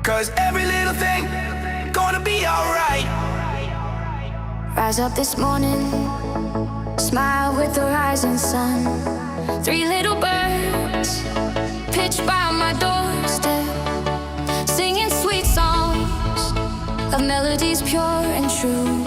'cause every little thing gonna be alright. Rise up this morning, smile with the rising sun. 3 little birds pitched by my doorstep, singing sweet songs of melodies pure and true.